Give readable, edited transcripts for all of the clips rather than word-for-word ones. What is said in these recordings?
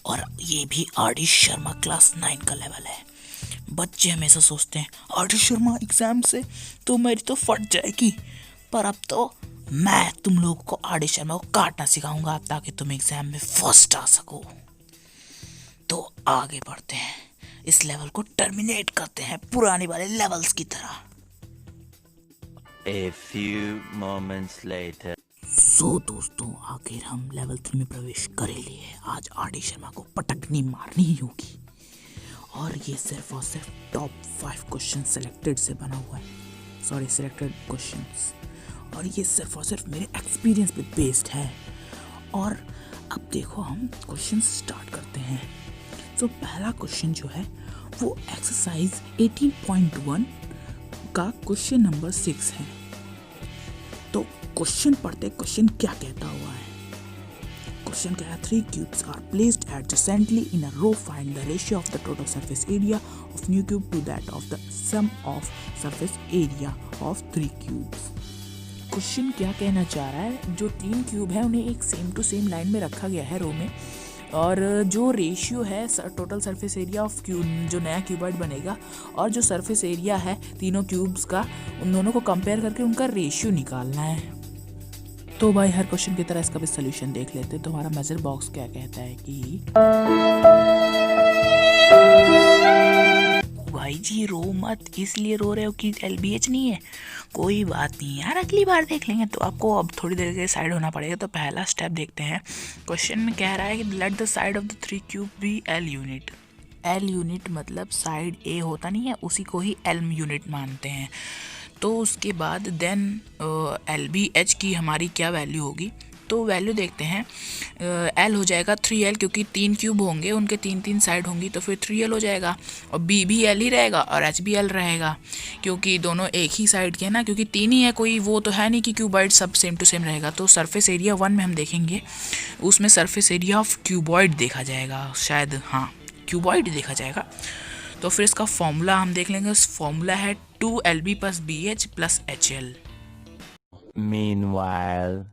और ये भी आर डी शर्मा क्लास 9 का लेवल है। बच्चे हमेशा सोचते हैं आर डी शर्मा एग्जाम से तो मेरी तो फट जाएगी, पर अब तो मैं तुम लोगों को आर डी शर्मा को काटना सिखाऊंगा ताकि तुम एग्जाम में फर्स्ट आ सको। तो आगे बढ़ते हैं, इस लेवल को टर्मिनेट करते हैं पुराने वाले लेवल्स की तरह। A few moments later. दोस्तों, आखिर हम लेवल 3 में प्रवेश कर ही लिए। आज आर डी शर्मा को पटकनी मारनी ही होगी, और ये सिर्फ और सिर्फ टॉप 5 क्वेश्चन सेलेक्टेड से बना हुआ है, सॉरी सेलेक्टेड क्वेश्चंस, और ये सिर्फ और सिर्फ मेरे एक्सपीरियंस पे बेस्ड है। और अब देखो, हम क्वेश्चन स्टार्ट करते हैं। तो पहला क्वेश्चन जो है वो एक्सरसाइज 18.1 का क्वेश्चन नंबर 6 है। तो क्वेश्चन पढ़ते क्वेश्चन क्या कहता हुआ है। क्वेश्चन क्या है, 3 cubes are placed adjacently in a row. Find the ratio of the total surface area of new cube to that of the sum of surface area of 3 cubes. Question क्या कहना चाह रहा है, जो 3 क्यूब है उन्हें एक सेम टू सेम लाइन में रखा गया है रो में, और जो रेशियो है total surface area of cube, जो नया क्यूबॉइड बनेगा, और जो सरफेस एरिया है तीनों क्यूब्स का, उन दोनों को कंपेयर करके उनका रेशियो निकालना है। तो भाई हर क्वेश्चन की तरह इसका भी सोल्यूशन देख लेते हैं। तो हमारा मेजर बॉक्स क्या कहता है कि भाई जी रो मत, इसलिए रो रहे हो कि LBH नहीं है, कोई बात नहीं यार, अगली बार देख लेंगे। तो आपको अब थोड़ी देर के साइड होना पड़ेगा। तो पहला स्टेप देखते हैं। क्वेश्चन में कह रहा है कि let the side of the 3 cube be L unit. L unit मतलब साइड A होता नहीं है, उसी को ही L यूनिट मानते हैं। तो उसके बाद देन LBH की हमारी क्या वैल्यू होगी, तो वैल्यू देखते हैं। L हो जाएगा 3L, क्योंकि 3 क्यूब होंगे, उनके 3 साइड होंगी, तो फिर 3L हो जाएगा। और B भी L ही रहेगा और H भी L रहेगा, क्योंकि दोनों एक ही साइड के हैं ना, क्योंकि 3 ही है, कोई वो तो है नहीं कि क्यूबॉइड सब सेम टू सेम रहेगा। तो सरफेस एरिया 1 में हम देखेंगे, उसमें सरफेस एरिया ऑफ क्यूबॉइड देखा जाएगा, शायद हाँ क्यूबॉइड देखा जाएगा। तो फिर इसका फॉर्मूला हम देख लेंगे। फॉर्मूला है 2LB + BH + HL। Meanwhile.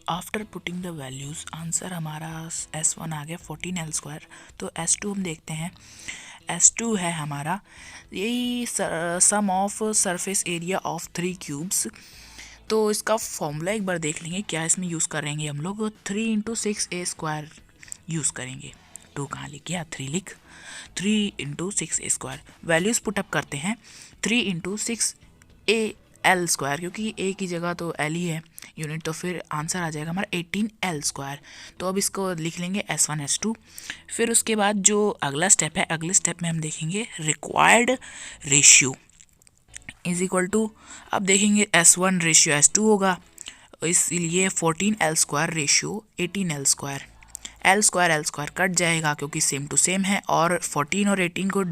After putting the values answer हमारा S1 आ गया 14L²। तो S2 हम देखते हैं। S2 है हमारा यही sum of surface area of 3 cubes. तो इसका फॉर्मूला एक बार देख लेंगे क्या इसमें यूज़ करेंगे हम लोग। 3 × 6A² यूज़ करेंगे। 2 कहाँ लिख गया, 3 लिख, 3 × 6A²। वैल्यूज़ पुटअप करते हैं। 3 × 6AL², क्योंकि A की जगह तो L ही है यूनिट, तो फिर आंसर आ जाएगा हमारा 18L²। तो अब इसको लिख लेंगे S1 S2। फिर उसके बाद जो अगला स्टेप है, अगले स्टेप में हम देखेंगे required ratio is equal to, अब देखेंगे S1 रेशियो S2 होगा, इसलिए 14L² ratio 18L²। L² cut जाएगा क्योंकि सेम टू सेम है, और 14 और 18 को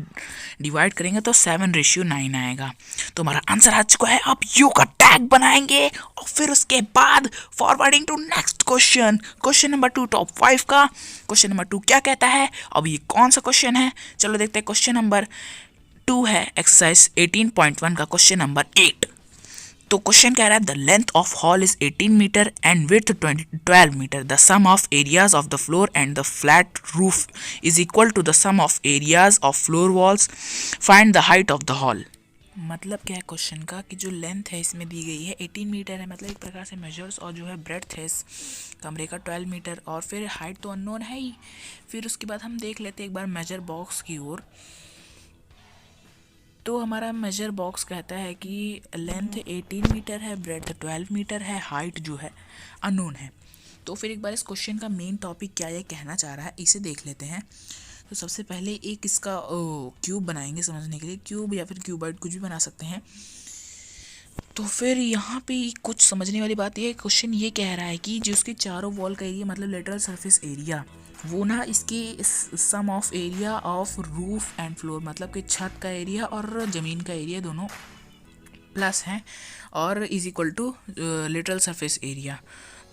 डिवाइड करेंगे तो 7:9 आएगा। तो हमारा आंसर आ चुका है। अब यू का टैग बनाएंगे और फिर उसके बाद forwarding to next question, question number 2 top 5 का। क्वेश्चन नंबर 2 क्या कहता है, अब ये कौन सा क्वेश्चन है, चलो देखते हैं। क्वेश्चन नंबर 2 है एक्सरसाइज 18.1 का क्वेश्चन नंबर 8। तो क्वेश्चन कह रहा है the length of hall is 18 metre and width 12 metre. The sum of areas of the floor and the flat roof is equal to the sum of areas of floor walls. Find the height of the hall. मतलब क्या है question का कि जो length है इसमें दी गई है 18 मीटर है, मतलब एक प्रकार से मेजर्स, और जो है ब्रेड्थ है इस कमरे का 12 मीटर, और फिर हाइट तो अननोन है ही। फिर उसके बाद हम देख लेते हैं एक बार मेजर बॉक्स की ओर। तो हमारा मेजर बॉक्स कहता है कि लेंथ 18 मीटर है, ब्रेड्थ 12 मीटर है, हाइट जो है अननोन है। तो फिर एक बार इस क्वेश्चन का मेन टॉपिक क्या ये कहना चाह रहा है, इसे देख लेते हैं। तो सबसे पहले एक इसका क्यूब बनाएंगे समझने के लिए, क्यूब या फिर क्यूबॉइड कुछ भी बना सकते हैं। तो फिर यहाँ पे कुछ समझने वाली बात ये है, क्वेश्चन ये कह रहा है कि जो उसके चारों वॉल का एरिया मतलब लेटरल सरफेस एरिया, वो ना इसके sum of area of roof and floor, मतलब कि छत का एरिया और ज़मीन का एरिया दोनों प्लस हैं, और is equal to lateral surface area.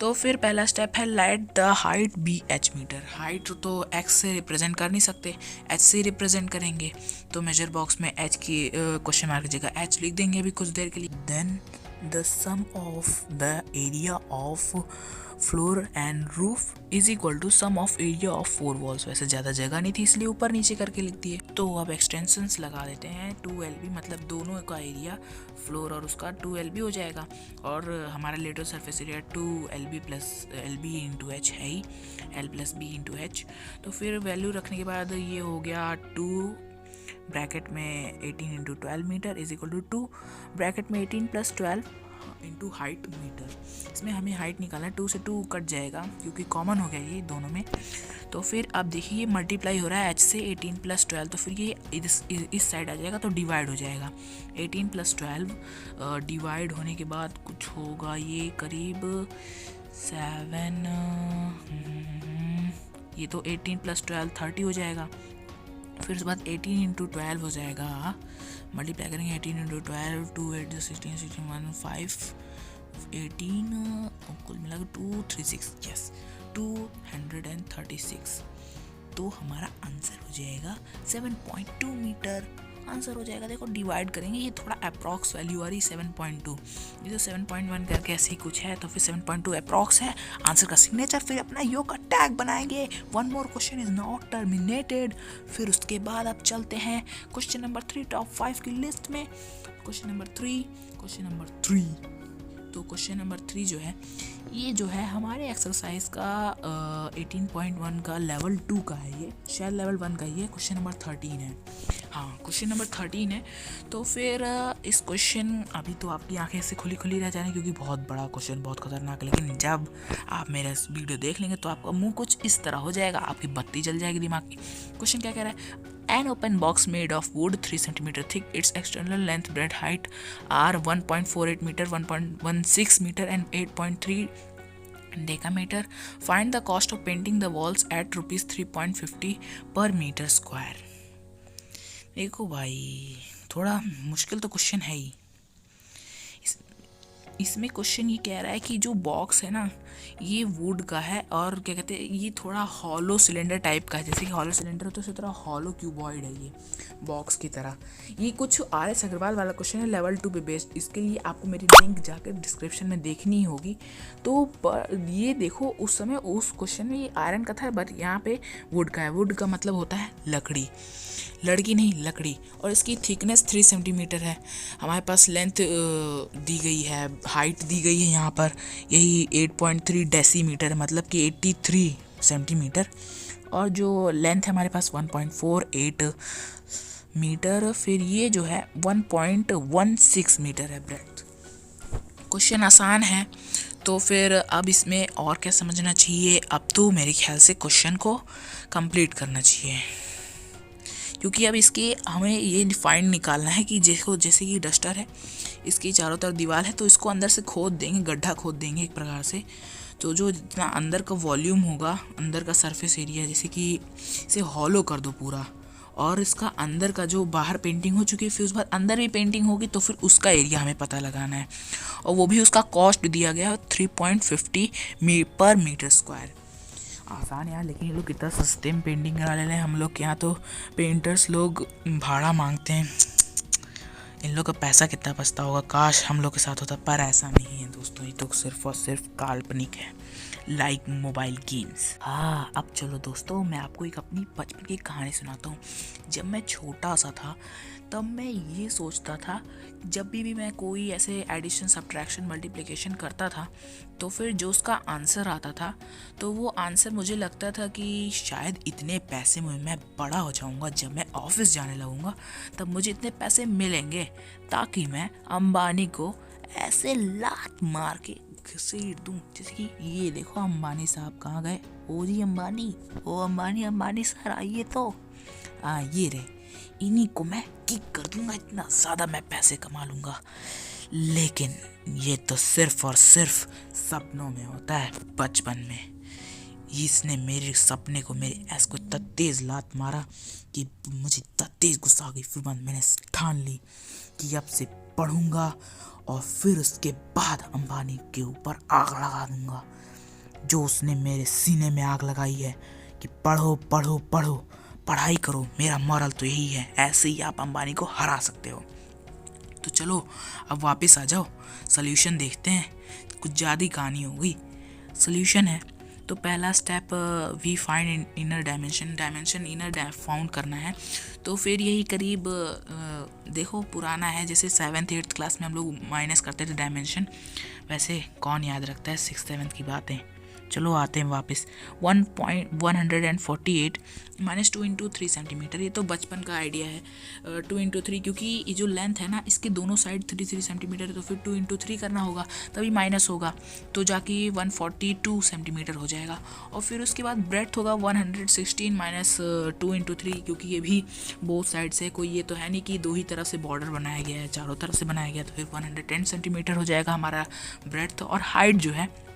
तो फिर पहला स्टेप है let the height be h metre. Height तो x से रिप्रेजेंट कर नहीं सकते, h से रिप्रेजेंट करेंगे। तो मेजर बॉक्स में h की क्वेश्चन मार्क की जगह h लिख देंगे अभी कुछ देर के लिए। Then the sum of the area of floor and roof is equal to sum of area of 4 walls. वैसे ज़्यादा जगह नहीं थी इसलिए ऊपर नीचे करके लिख दिए। तो अब एक्सटेंशंस लगा देते हैं 2LB, मतलब दोनों का एरिया फ्लोर और उसका 2LB हो जाएगा। और हमारा later surface area 2LB plus LB into H है ही, L plus B into H. तो फिर वैल्यू रखने के बाद ये हो गया 2 ब्रैकेट में 18 into 12 metre is equal to 2 bracket में 18 प्लस 12 इंटू हाइट मीटर। इसमें हमें हाइट निकालना है, 2 से 2 कट जाएगा क्योंकि कॉमन हो गया ये दोनों में। तो फिर अब देखिए ये मल्टीप्लाई हो रहा है h से 18 प्लस 12, तो फिर ये इस साइड आ जाएगा तो डिवाइड हो जाएगा। 18 प्लस 12 डिवाइड होने के बाद कुछ होगा ये करीब 7, ये तो 18 प्लस 12 30 हो जाएगा। फिर उसके बाद 18 इंटू 12 हो जाएगा, मल्टीप्लाई करेंगे 18 इंटू 12, 2 8 16 16 1 5 18 कुल मिला 236, यस 236। तो हमारा आंसर हो जाएगा 7.2 मीटर। आंसर हो जाएगा, देखो डिवाइड करेंगे, ये थोड़ा अप्रॉक्स वैल्यू आ रही 7.2, ये तो 7.1 करके ऐसे ही कुछ है, तो फिर 7.2 अप्रॉक्स है आंसर का सिग्नेचर। फिर अपना यो का टैग बनाएंगे। One more question is not terminated. फिर उसके बाद अब चलते हैं क्वेश्चन नंबर 3 टॉप 5 की लिस्ट में। क्वेश्चन नंबर 3 तो क्वेश्चन नंबर 3 जो है ये जो है हमारे एक्सरसाइज का 18.1 का लेवल 2 का है, ये शायद लेवल 1 का ही है। क्वेश्चन नंबर 13 है, हाँ क्वेश्चन नंबर 13 है। तो फिर इस क्वेश्चन अभी तो आपकी आंखें से खुली रह जाएंगी क्योंकि बहुत बड़ा क्वेश्चन, बहुत खतरनाक है, लेकिन जब आप मेरा वीडियो देख लेंगे तो आपका मुंह कुछ इस तरह हो जाएगा, आपकी बत्ती जल जाएगी दिमाग की। क्वेश्चन क्या कह रहा है, An open box made of wood 3 cm thick, its external length breadth height are 1.48 meter, 1.16 meter and 8.3 decameter. Find the cost of painting the walls at rupees 3.50 per meter square. देखो भाई थोड़ा मुश्किल तो question है ही। इसमें question ये कह रहा है कि जो बॉक्स है ना ये वुड का है और क्या कहते हैं ये थोड़ा हॉलो सिलेंडर टाइप का है, जैसे कि हॉलो सिलेंडर होता है उसी तरह हॉलो क्यूबॉइड है ये बॉक्स की तरह। ये कुछ RS अग्रवाल वाला क्वेश्चन है लेवल 2 पे बेस्ड। इसके लिए आपको मेरी लिंक जाकर डिस्क्रिप्शन में देखनी होगी। तो ये देखो उस समय उस क्वेश्चन में ये आयरन का था, बट यहाँ पे वुड का है। वुड का मतलब होता है लड़की नहीं लकड़ी। और इसकी थिकनेस 3 सेंटीमीटर है। हमारे पास लेंथ दी गई है, हाइट दी गई है यहाँ पर यही 8.3 डेसीमीटर, मतलब कि 83 सेंटीमीटर। और जो लेंथ है हमारे पास 1.48 मीटर। फिर ये जो है 1.16 मीटर है ब्रेड्थ। क्वेश्चन आसान है, तो फिर अब इसमें और क्या समझना चाहिए, अब तो मेरे ख्याल से क्वेश्चन को कंप्लीट करना चाहिए, क्योंकि अब इसके हमें ये डिफाइन निकालना है कि जैसे कि डस्टर है, इसकी चारों तरफ दीवार है, तो इसको अंदर से खोद देंगे, गड्ढा खोद देंगे एक प्रकार से। तो जो जितना अंदर का वॉल्यूम होगा, अंदर का सरफेस एरिया, जैसे कि इसे हॉलो कर दो पूरा, और इसका अंदर का जो बाहर पेंटिंग हो चुकी है, फिर उसके बाद अंदर भी पेंटिंग होगी, तो फिर उसका एरिया हमें पता लगाना है। और वो भी उसका कॉस्ट दिया गया है 3.50 पर मीटर स्क्वायर। आसान यार, लेकिन ये लोग कितना सस्ते में पेंटिंग करा ले रहे हैं। हम लोग के यहाँ तो पेंटर्स लोग भाड़ा मांगते हैं। इन लोग का पैसा कितना बचता होगा, काश हम लोग के साथ होता, पर ऐसा नहीं है दोस्तों। ये तो सिर्फ और सिर्फ काल्पनिक है, लाइक मोबाइल गेम्स। हाँ, अब चलो दोस्तों मैं आपको एक अपनी बचपन की कहानी सुनाता हूँ। जब मैं छोटा सा था तब मैं ये सोचता था, जब भी मैं कोई ऐसे एडिशन सब्ट्रैक्शन मल्टीप्लिकेशन करता था, तो फिर जो उसका आंसर आता था, तो वो आंसर मुझे लगता था कि शायद इतने पैसे में मैं बड़ा हो जाऊंगा, जब मैं ऑफिस जाने लगूंगा तब मुझे इतने पैसे मिलेंगे, ताकि मैं अंबानी को ऐसे लात मार के घसीट दूं। जैसे कि ये देखो अंबानी साहब कहाँ गए, ओ जी अंबानी, ओ अंबानी सर आइए तो। ये रहे, इन्हीं को मैं किक कर दूंगा, इतना ज़्यादा मैं पैसे कमा लूँगा। लेकिन ये तो सिर्फ और सिर्फ सपनों में होता है, बचपन में। इसने मेरे सपने को, मेरे ऐस को इतना तेज़ लात मारा कि मुझे इतना तेज़ गुस्सा आ गई। फिर बाद मैंने ठान ली कि अब से पढ़ूंगा और फिर उसके बाद अंबानी के ऊपर आग लगा दूंगा, जो उसने मेरे सीने में आग लगाई है कि पढ़ो पढ़ो पढ़ो, पढ़ाई करो। मेरा मॉरल तो यही है, ऐसे ही आप अंबानी को हरा सकते हो। तो चलो अब वापस आ जाओ, सॉल्यूशन देखते हैं। कुछ ज़्यादा कहानी हो गई, सोल्यूशन है। तो पहला step we find inner dimension inner found करना है। तो फिर यही करीब देखो पुराना है, जैसे 7th 8th क्लास में हम लोग माइनस करते थे डायमेंशन, वैसे कौन याद रखता है 6th 7th की बातें। चलो आते हैं वापस। 1.148 माइनस 2 इंटू 3 सेंटीमीटर, ये तो बचपन का आइडिया है। 2 इंटू 3, क्योंकि ये जो लेंथ है ना इसके दोनों साइड 3 सेंटीमीटर है, तो फिर 2 इंटू 3 करना होगा, तभी माइनस होगा, तो जाके 142 सेंटीमीटर हो जाएगा। और फिर उसके बाद ब्रेड्थ होगा 116 माइनस 2 इंटू 3, क्योंकि ये भी बोथ साइड से, कोई ये तो है नहीं कि दो ही तरफ से बॉर्डर बनाया गया है, चारों तरफ से बनाया गया, तो फिर 110 सेंटीमीटर हो जाएगा हमारा ब्रेड्थ। और हाइट जो है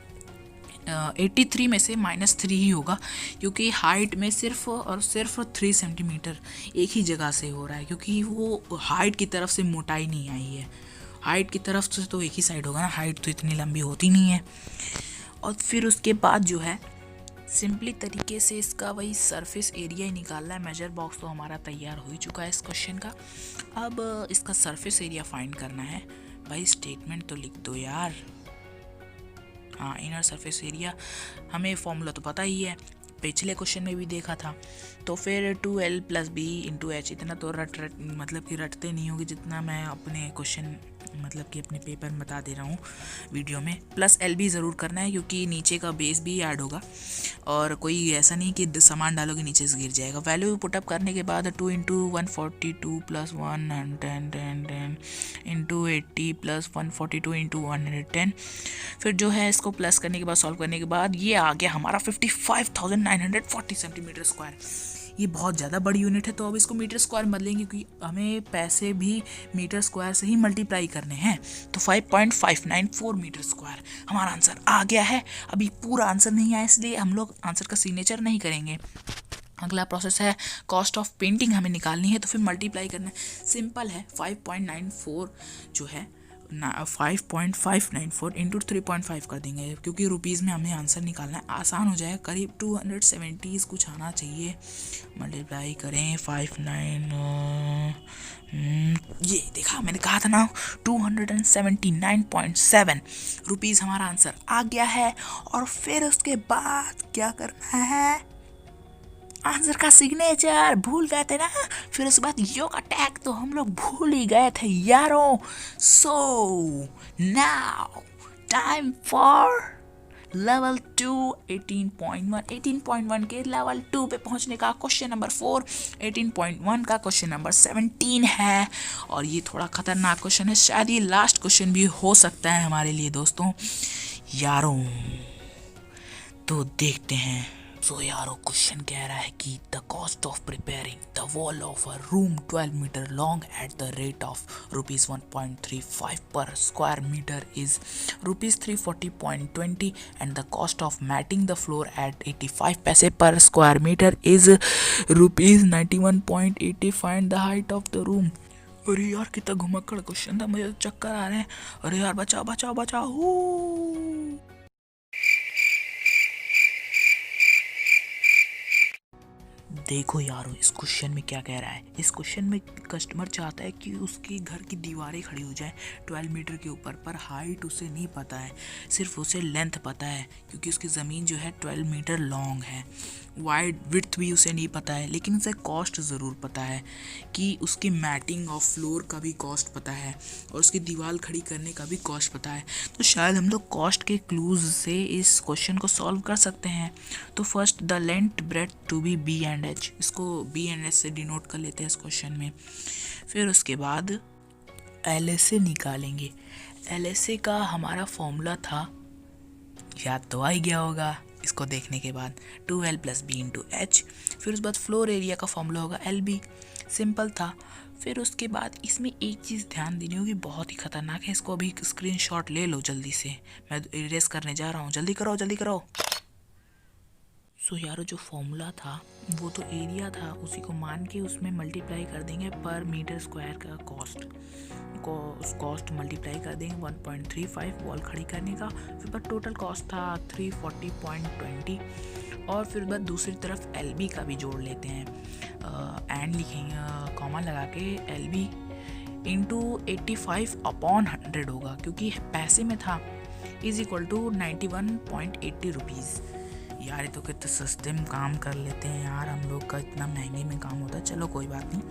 83 में से -3 ही होगा, क्योंकि हाइट में सिर्फ और सिर्फ 3 सेंटीमीटर एक ही जगह से हो रहा है, क्योंकि वो हाइट की तरफ से मोटाई नहीं आई है। हाइट की तरफ से तो एक ही साइड होगा ना, हाइट तो इतनी लंबी होती नहीं है। और फिर उसके बाद जो है सिंपली तरीके से इसका वही सरफेस एरिया ही निकालना है। मेजर बॉक्स तो हमारा तैयार हो ही चुका है इस क्वेश्चन का, अब इसका सरफेस एरिया फाइंड करना है। भाई स्टेटमेंट तो लिख दो यार। हाँ, इनर सरफेस एरिया, हमें फॉर्मूला तो पता ही है, पिछले क्वेश्चन में भी देखा था। तो फिर 2L + B × H, इतना तो मतलब कि रटते नहीं होगी जितना मैं अपने क्वेश्चन मतलब कि अपने पेपर में बता दे रहा हूँ वीडियो में। प्लस LB ज़रूर करना है, क्योंकि नीचे का बेस भी ऐड होगा, और कोई ऐसा नहीं कि सामान डालोगे नीचे से गिर जाएगा। वैल्यू पुटअप करने के बाद 2 × 142 + 110 × 80 + 142 × 110, फिर जो है इसको प्लस करने के बाद सॉल्व करने के बाद ये आ गया हमारा 55,940 सेंटीमीटर स्क्वायर। ये बहुत ज़्यादा बड़ी यूनिट है, तो अब इसको मीटर स्क्वायर में बदलेंगे, क्योंकि हमें पैसे भी मीटर स्क्वायर से ही मल्टीप्लाई करने हैं। तो 5.594 मीटर स्क्वायर हमारा आंसर आ गया है। अभी पूरा आंसर नहीं आया, इसलिए हम लोग आंसर का सिग्नेचर नहीं करेंगे। अगला प्रोसेस है कॉस्ट ऑफ पेंटिंग हमें निकालनी है, तो फिर मल्टीप्लाई करना है। सिंपल है, 5.94 जो है 5.594 इंटू 3.5 कर देंगे, क्योंकि रुपीज़ में हमें आंसर निकालना है, आसान हो जाएगा। करीब 270 कुछ आना चाहिए। मल्टीप्लाई करें 59 ये देखा, मैंने कहा था ना 279.7 रुपीज़ हमारा आंसर आ गया है। और फिर उसके बाद क्या करना है, आंसर का सिग्नेचर भूल गए थे ना, फिर उसके बाद योगा टैग तो हम लोग भूल ही गए थे यारों। So now time for level 2 18.1 के लेवल 2 पे पहुंचने का। क्वेश्चन नंबर 4 18.1 का क्वेश्चन नंबर 17 है, और ये थोड़ा खतरनाक क्वेश्चन है, शायद ये लास्ट क्वेश्चन भी हो सकता है हमारे लिए दोस्तों यारों। तो देखते हैं। सो यारो क्वेश्चन कह रहा है कि the cost of preparing the wall of a room 12 metre long at the rate of ₹1.35 per square metre is ₹340.20 and the cost of matting the floor at 85 पैसे per square metre is ₹91.80। Find the height of the room. अरे यार कितना घुमक्कड़ question था, मुझे तो चक्कर आ रहे हैं। अरे यार बचाओ बचाओ बचाओ। देखो यारो इस क्वेश्चन में क्या कह रहा है। इस क्वेश्चन में कस्टमर चाहता है कि उसके घर की दीवारें खड़ी हो जाए 12 मीटर के ऊपर, पर हाइट उसे नहीं पता है, सिर्फ उसे लेंथ पता है, क्योंकि उसकी ज़मीन जो है 12 मीटर लॉन्ग है। वाइड विड्थ भी उसे नहीं पता है, लेकिन उसे कॉस्ट ज़रूर पता है कि उसकी मैटिंग ऑफ फ्लोर का भी कॉस्ट पता है, और उसकी दीवार खड़ी करने का भी कॉस्ट पता है। तो शायद हम लोग कॉस्ट के क्लूज से इस क्वेश्चन को सॉल्व कर सकते हैं। तो first the length breadth to be B and H, इसको B and H से डिनोट कर लेते हैं इस क्वेश्चन में। फिर उसके बाद LSA निकालेंगे। LSA का हमारा फॉर्मूला था, याद तो आ ही गया होगा इसको देखने के बाद, 2L + B × H। फिर उसके बाद फ्लोर एरिया का फॉर्मूला होगा LB, सिंपल था। फिर उसके बाद इसमें एक चीज़ ध्यान देनी होगी, बहुत ही खतरनाक है, इसको अभी स्क्रीनशॉट ले लो जल्दी से, मैं इरेज करने जा रहा हूँ, जल्दी करो जल्दी करो। सो यारो जो फॉर्मूला था वो तो एरिया था, उसी को मान के उसमें मल्टीप्लाई कर देंगे पर मीटर स्क्वायर का कॉस्ट को, उस कॉस्ट मल्टीप्लाई कर देंगे 1.35 वॉल खड़ी करने का। फिर बाद टोटल कॉस्ट था 340.20, और फिर बाद दूसरी तरफ LB का भी जोड़ लेते हैं, एंड लिखेंगे कॉमा लगा के LB × 85/100 होगा, क्योंकि पैसे में था इज इक्वल टू 91.80 रुपीज़। यार ये तो कितने सस्ते में काम कर लेते हैं यार, हम लोग का इतना महंगे में काम होता है। चलो कोई बात नहीं।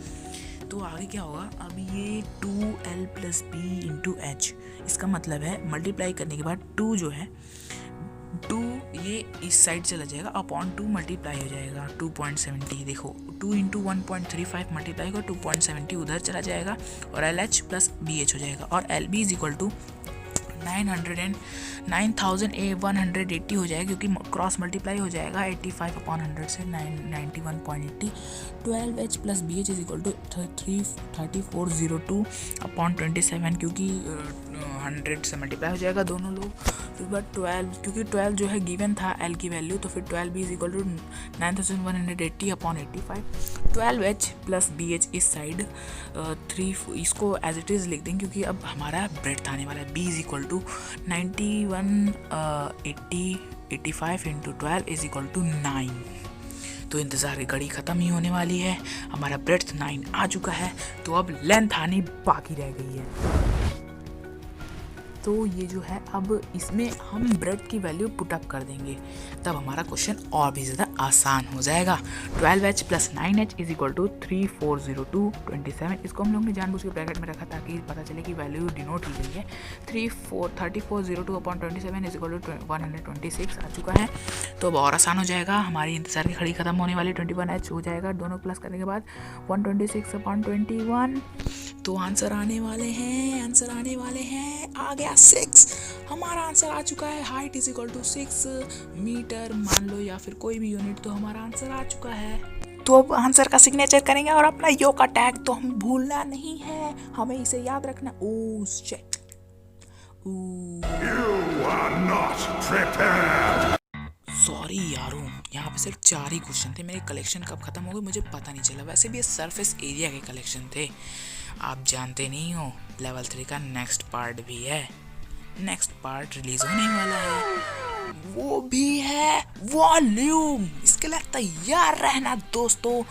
तो आगे क्या होगा, अब ये 2l + b इंटू एच, इसका मतलब है मल्टीप्लाई करने के बाद 2 जो है 2 ये इस साइड चला जाएगा, अपॉन 2 मल्टीप्लाई हो जाएगा 2.70। देखो 2 इंटू 1.35 मल्टीप्लाई होगा 2.70 उधर चला जाएगा और LH + BH हो जाएगा, और LB इज इक्वल टू 9180 हो जाएगा, क्योंकि क्रॉस मल्टीप्लाई हो जाएगा 85/100 से 91.80। 12H + BH is equal to 3402/27, क्योंकि 100 से मल्टीप्लाई हो जाएगा दोनों लोग। फिर बाद 12, क्योंकि 12 जो है गिवन था L की वैल्यू, तो फिर 12B is equal to 9180/85। 12H + BH इस साइड 3, इसको एज इट इज़ लिख देंगे, क्योंकि अब हमारा ब्रेड आने वाला है। B is equal to 9180/85 into 12 is equal to 9। तो इंतज़ार की घड़ी ख़त्म ही होने वाली है, हमारा ब्रेड 9 आ चुका है, तो अब लेंथ आनी बाकी रह गई है। तो ये जो है, अब इसमें हम ब्रेड की वैल्यू पुटअप कर देंगे, तब हमारा क्वेश्चन और भी ज़्यादा आसान हो जाएगा। 12H + 9H is equal to 3402/27। इसको हम लोग ने जानबूझ के ब्रैकेट में रखा ताकि पता चले कि वैल्यू डिनोट की गई है। 3402/27 इज इक्वल टू 126 आ चुका है। तो अब और आसान हो जाएगा, हमारी इंतज़ार की घड़ी ख़त्म होने वाली। 21H हो जाएगा, दोनों प्लस करने के बाद 126/21। तो आंसर आने वाले हैं, आ गया 6। हमारा आंसर आ चुका है। Height is equal to 6 metre मान लो, या फिर कोई भी यूनिट, तो हमारा आंसर आ चुका है। तो अब आंसर का सिग्नेचर करेंगे, और अपना यो का टैग तो हम भूलना नहीं है, हमें इसे याद रखना। ओह शिट, सॉरी यारों, यहाँ पे सिर्फ 4 ही क्वेश्चन थे। मेरे कलेक्शन कब खत्म हो गए मुझे पता नहीं चला। वैसे भी ये सरफेस एरिया के कलेक्शन थे, आप जानते नहीं हो। लेवल 3 का नेक्स्ट पार्ट भी है, नेक्स्ट पार्ट रिलीज होने वाला है, वो भी है वॉल्यूम। इसके लिए तैयार रहना दोस्तों।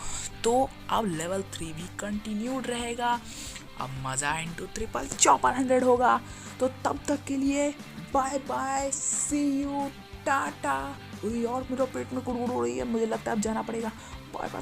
तो अब लेवल 3 भी कंटिन्यूड रहेगा, अब मज़ा इंटू 400 होगा। तो तब तक के लिए बाय बाय, सी यू, टाटा। और मेरा पेट में गुड़गुड़ हो रही है, मुझे लगता है अब जाना पड़ेगा। Bye bye.